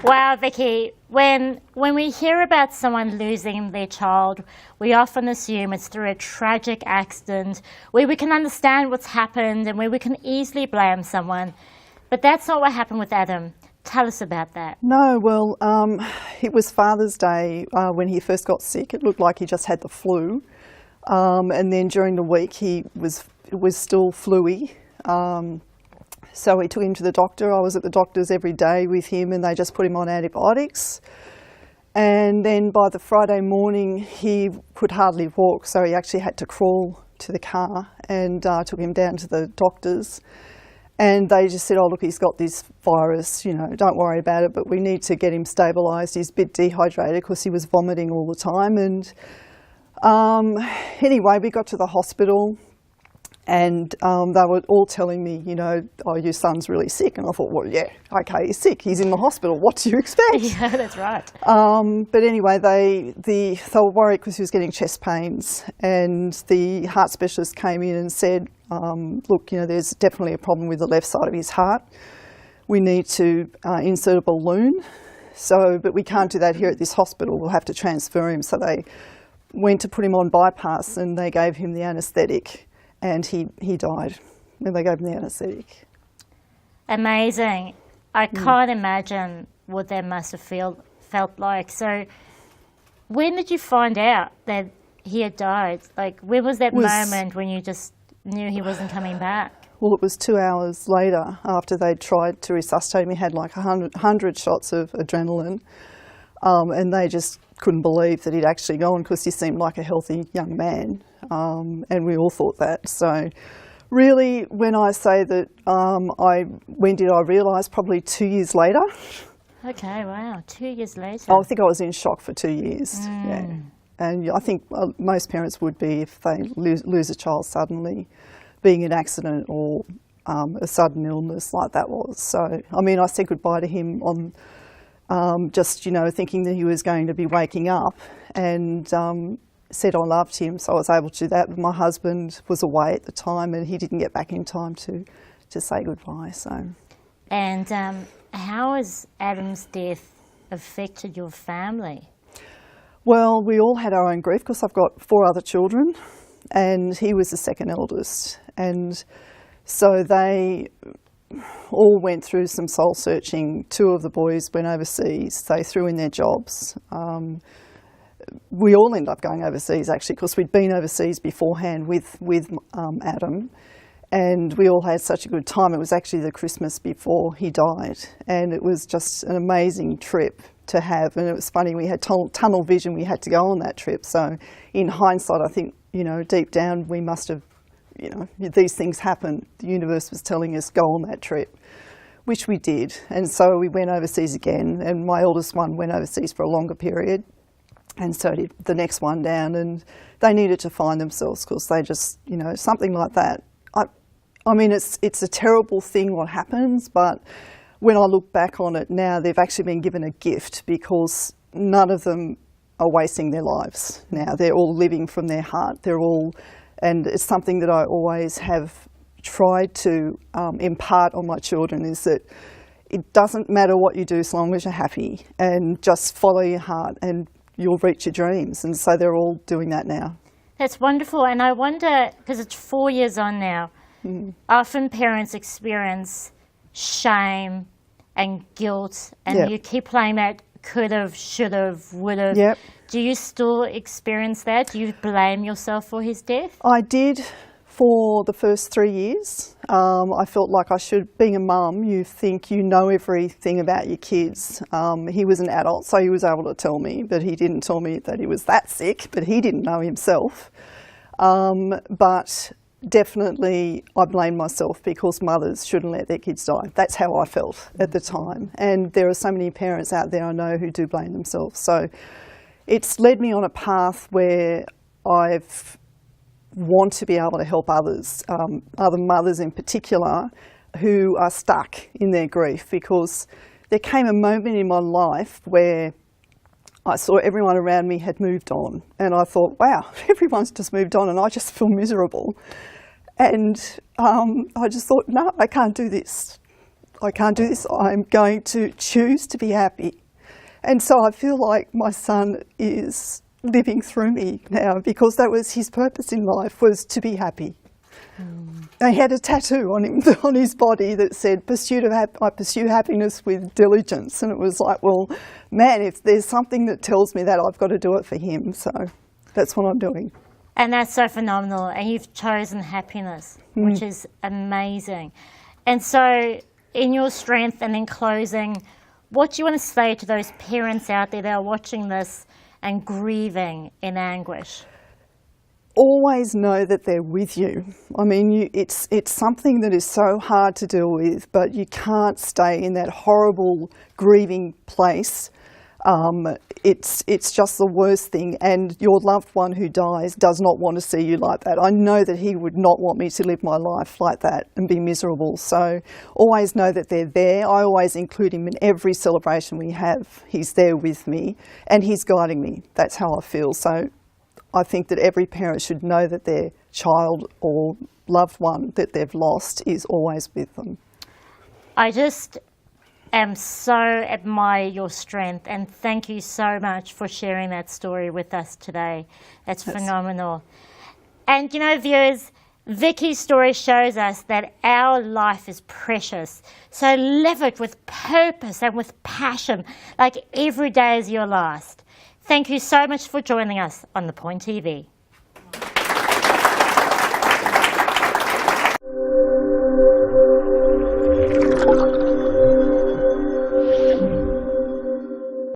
Wow, Vicki, when we hear about someone losing their child, we often assume it's through a tragic accident where we can understand what's happened and where we can easily blame someone. But that's not what happened with Adam. Tell us about that. No, well, it was Father's Day when he first got sick. It looked like he just had the flu. And then during the week it was still flu-y. So we took him to the doctor. I was at the doctor's every day with him and they just put him on antibiotics. And then by the Friday morning he could hardly walk, so he actually had to crawl to the car, and took him down to the doctor's. And they just said, oh look, he's got this virus, you know, don't worry about it, but we need to get him stabilised. He's a bit dehydrated because he was vomiting all the time. And anyway, we got to the hospital. And they were all telling me, you know, oh, your son's really sick. And I thought, well, yeah, okay, he's sick. He's in the hospital. What do you expect? Yeah, that's right. But anyway, they were worried because he was getting chest pains. And the heart specialist came in and said, look, you know, there's definitely a problem with the left side of his heart. We need to insert a balloon. But we can't do that here at this hospital. We'll have to transfer him. So they went to put him on bypass and they gave him the anaesthetic. And he died when they gave him the anaesthetic. Amazing. I can't imagine what that must have felt like. So when did you find out that he had died? Like, when was that moment when you just knew he wasn't coming back? Well, it was 2 hours later after they'd tried to resuscitate him. He had like 100 shots of adrenaline. And they just couldn't believe that he'd actually gone because he seemed like a healthy young man. And we all thought that. So really, when I say that when did I realise? Probably 2 years later. Okay, wow, 2 years later. I think I was in shock for 2 years, yeah. And I think most parents would be if they lose a child suddenly, being an accident or a sudden illness like that was. So, I mean, I said goodbye to him on just, you know, thinking that he was going to be waking up, and said I loved him, so I was able to do that. But my husband was away at the time and he didn't get back in time to say goodbye. So. And how has Adam's death affected your family? Well, we all had our own grief because I've got 4 other children and he was the second eldest. And so they all went through some soul searching. 2 of the boys went overseas. They threw in their jobs. We all ended up going overseas actually because we'd been overseas beforehand with Adam, and we all had such a good time. It was actually the Christmas before he died, and it was just an amazing trip to have. And it was funny, we had tunnel vision. We had to go on that trip. So in hindsight, I think, you know, deep down we must have, you know, these things happen. The universe was telling us go on that trip, which we did. And so we went overseas again, and my eldest one went overseas for a longer period. And so did the next one down, and they needed to find themselves because they just, you know, something like that. I mean, it's a terrible thing what happens, but when I look back on it now, they've actually been given a gift because none of them are wasting their lives now. They're all living from their heart. And it's something that I always have tried to impart on my children, is that it doesn't matter what you do as long as you're happy, and just follow your heart and you'll reach your dreams. And so they're all doing that now. That's wonderful. And I wonder, because it's 4 years on now, often parents experience shame and guilt, and you keep playing that could have, should have, would have. Yep. Do you still experience that? Do you blame yourself for his death? I did for the first 3 years. I felt like I should. Being a mum, you think you know everything about your kids. He was an adult, so he was able to tell me, but he didn't tell me that he was that sick, but he didn't know himself. But definitely I blame myself because mothers shouldn't let their kids die. That's how I felt at the time. And there are so many parents out there I know who do blame themselves. So it's led me on a path where I've want to be able to help others, other mothers in particular, who are stuck in their grief, because there came a moment in my life where I saw everyone around me had moved on, and I thought, wow, everyone's just moved on and I just feel miserable. And I just thought, no, I can't do this. I can't do this. I'm going to choose to be happy. And so I feel like my son is living through me now, because that was his purpose in life, was to be happy. He had a tattoo on him, on his body, that said, I pursue happiness with diligence. And it was like, well, man, if there's something that tells me that, I've got to do it for him. So that's what I'm doing. And that's so phenomenal. And you've chosen happiness, which is amazing. And so in your strength and in closing, what do you want to say to those parents out there that are watching this and grieving in anguish? Always know that they're with you. I mean, it's something that is so hard to deal with, but you can't stay in that horrible grieving place. It's just the worst thing, and your loved one who dies does not want to see you like that. I know that he would not want me to live my life like that and be miserable. So always know that they're there. I always include him in every celebration we have. He's there with me and he's guiding me. That's how I feel. So I think that every parent should know that their child or loved one that they've lost is always with them. I just so admire your strength, and thank you so much for sharing that story with us today. That's phenomenal. And you know, viewers, Vicki's story shows us that our life is precious. So live it with purpose and with passion, like every day is your last. Thank you so much for joining us on The Point TV.